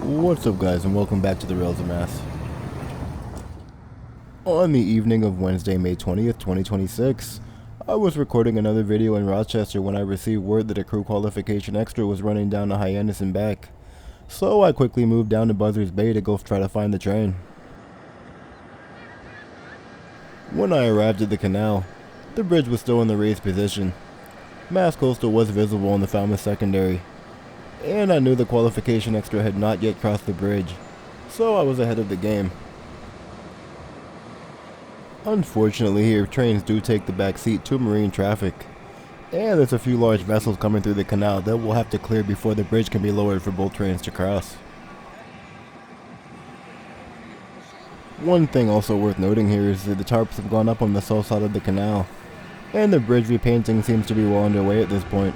What's up guys, and welcome back to the Rails of Mass. On the evening of Wednesday, May 20th, 2026, I was recording another video in Rochester when I received word that a crew qualification extra was running down to Hyannis and back. So I quickly moved down to Buzzards Bay to go try to find the train. When I arrived at the canal, the bridge was still in the raised position. Mass Coastal was visible on the Falmouth Secondary, and I knew the qualification extra had not yet crossed the bridge, so I was ahead of the game. Unfortunately here, trains do take the back seat to marine traffic, and there's a few large vessels coming through the canal that we'll have to clear before the bridge can be lowered for both trains to cross. One thing also worth noting here is that the tarps have gone up on the south side of the canal, and the bridge repainting seems to be well underway at this point.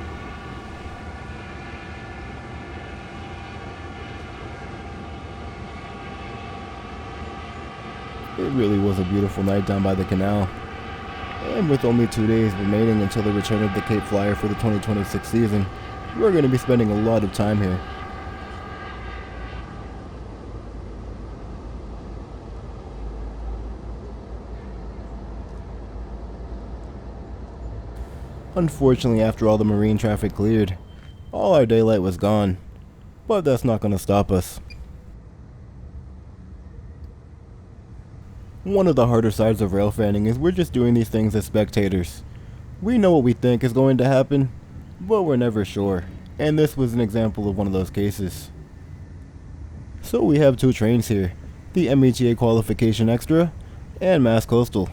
It really was a beautiful night down by the canal, and with only 2 days remaining until the return of the Cape Flyer for the 2026 season, we're going to be spending a lot of time here. Unfortunately, after all the marine traffic cleared, all our daylight was gone, but that's not going to stop us. One of the harder sides of rail fanning is we're just doing these things as spectators. We know what we think is going to happen, but we're never sure, and this was an example of one of those cases. So we have two trains here, the MBTA Qualification Extra and Mass Coastal.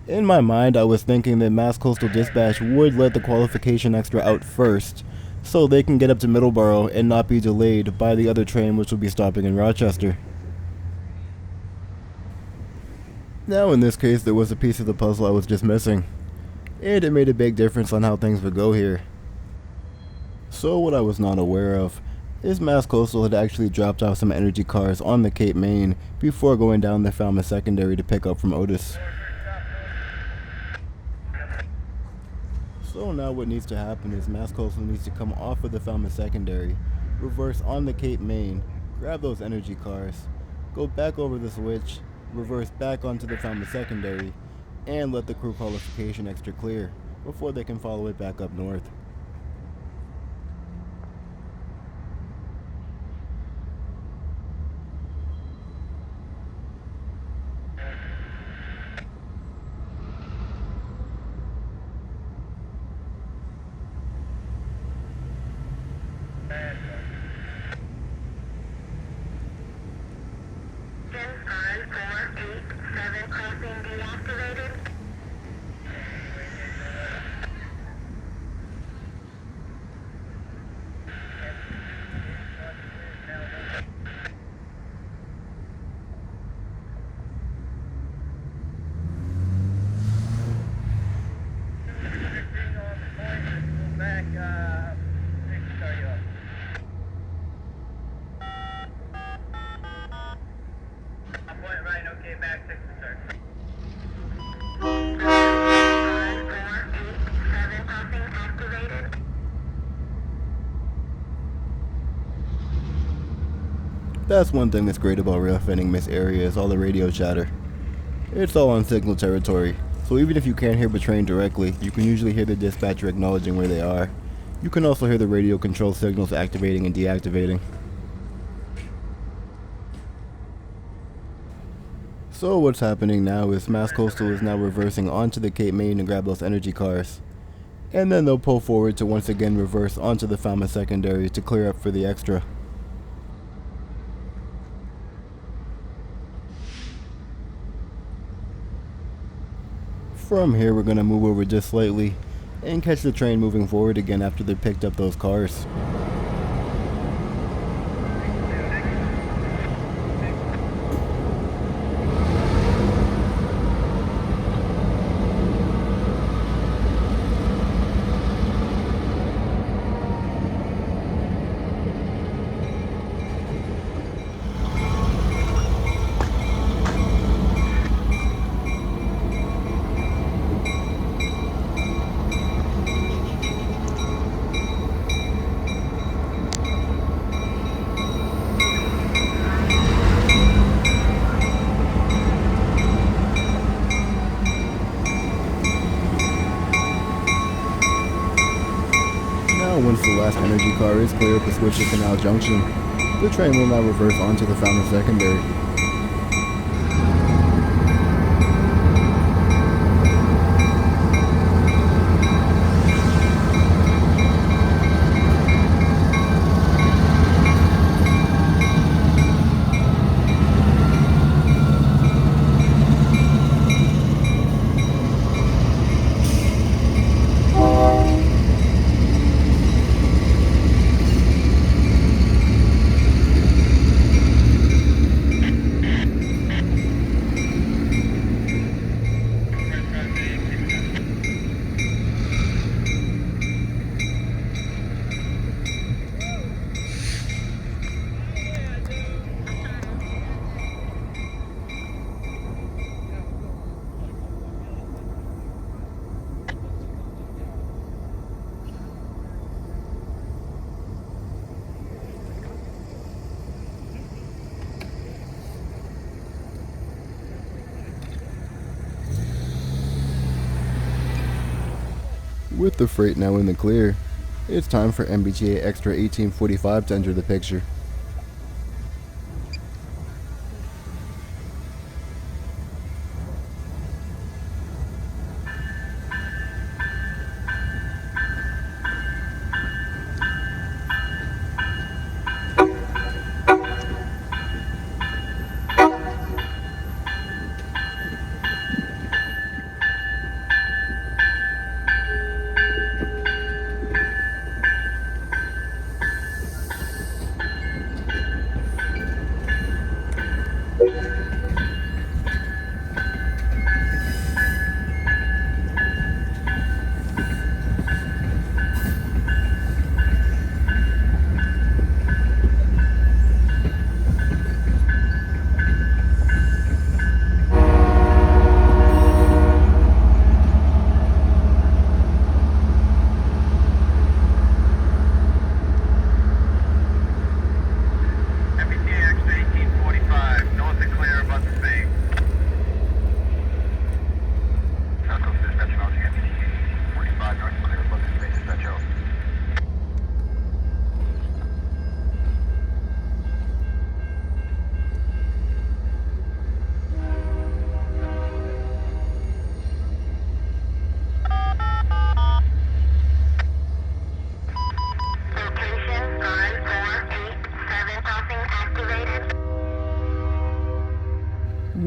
In my mind, I was thinking that Mass Coastal Dispatch would let the Qualification Extra out first, so they can get up to Middleborough and not be delayed by the other train which will be stopping in Rochester. Now in this case, there was a piece of the puzzle I was just missing, and it made a big difference on how things would go here. So what I was not aware of is Mass Coastal had actually dropped off some energy cars on the Cape Main before going down the Falmouth Secondary to pick up from Otis. So now what needs to happen is Mass Coastal needs to come off of the Falmouth Secondary, reverse on the Cape Main, grab those energy cars, go back over the switch, reverse back onto the Falmouth Secondary, and let the crew qualification extra clear before they can follow it back up north. That's one thing that's great about rail fanning in this area is all the radio chatter. It's all on signal territory, so even if you can't hear the train directly, you can usually hear the dispatcher acknowledging where they are. You can also hear the radio control signals activating and deactivating. So what's happening now is Mass Coastal is now reversing onto the Cape Main to grab those energy cars, and then they'll pull forward to once again reverse onto the Falmouth Secondary to clear up for the extra. From here we're going to move over just slightly and catch the train moving forward again after they picked up those cars. car is cleared to switch to Canal Junction. The train will now reverse onto the Fountain Secondary. With the freight now in the clear, it's time for MBTA Extra 1845 to enter the picture.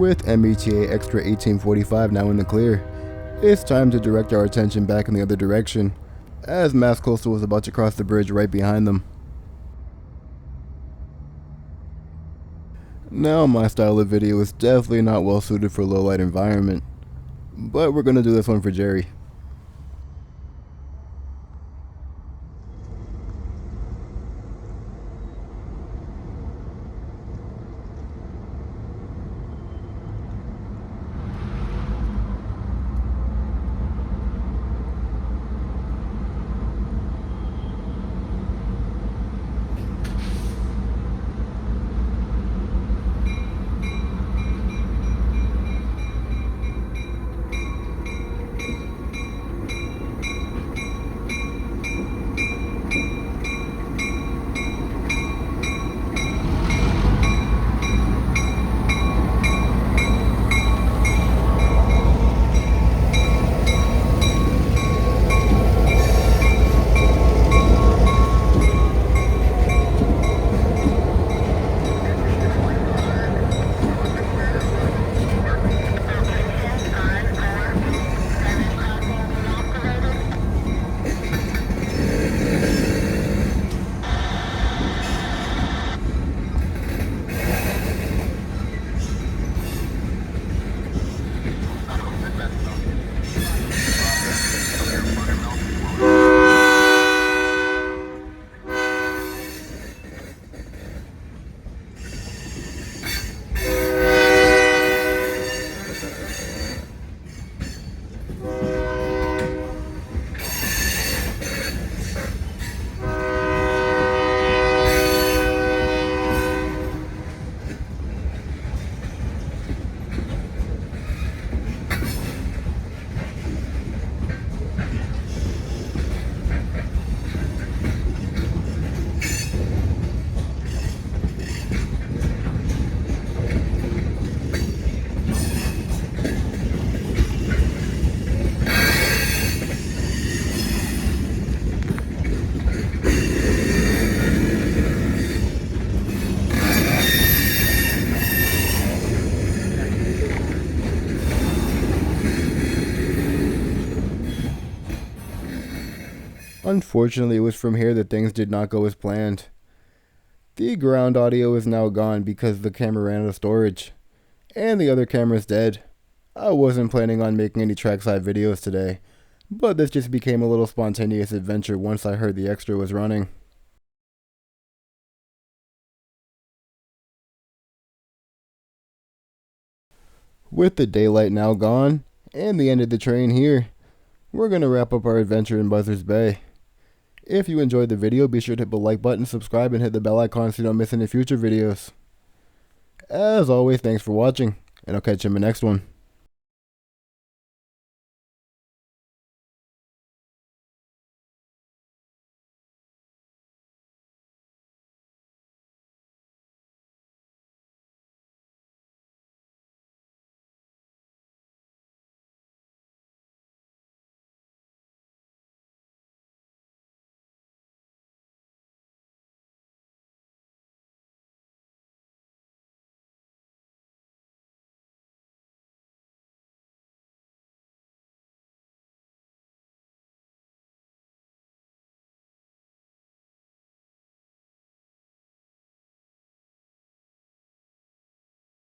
With MBTA Extra 1845 now in the clear, it's time to direct our attention back in the other direction, as Mass Coastal is about to cross the bridge right behind them. Now, my style of video is definitely not well suited for low light environment, but we're gonna do this one for Jerry. Unfortunately, it was from here that things did not go as planned. The ground audio is now gone because the camera ran out of storage, and the other camera's dead. I wasn't planning on making any trackside videos today, but this just became a little spontaneous adventure once I heard the extra was running. With the daylight now gone, and the end of the train here, we're going to wrap up our adventure in Buzzards Bay. If you enjoyed the video, be sure to hit the like button, subscribe, and hit the bell icon so you don't miss any future videos. As always, thanks for watching, and I'll catch you in the next one.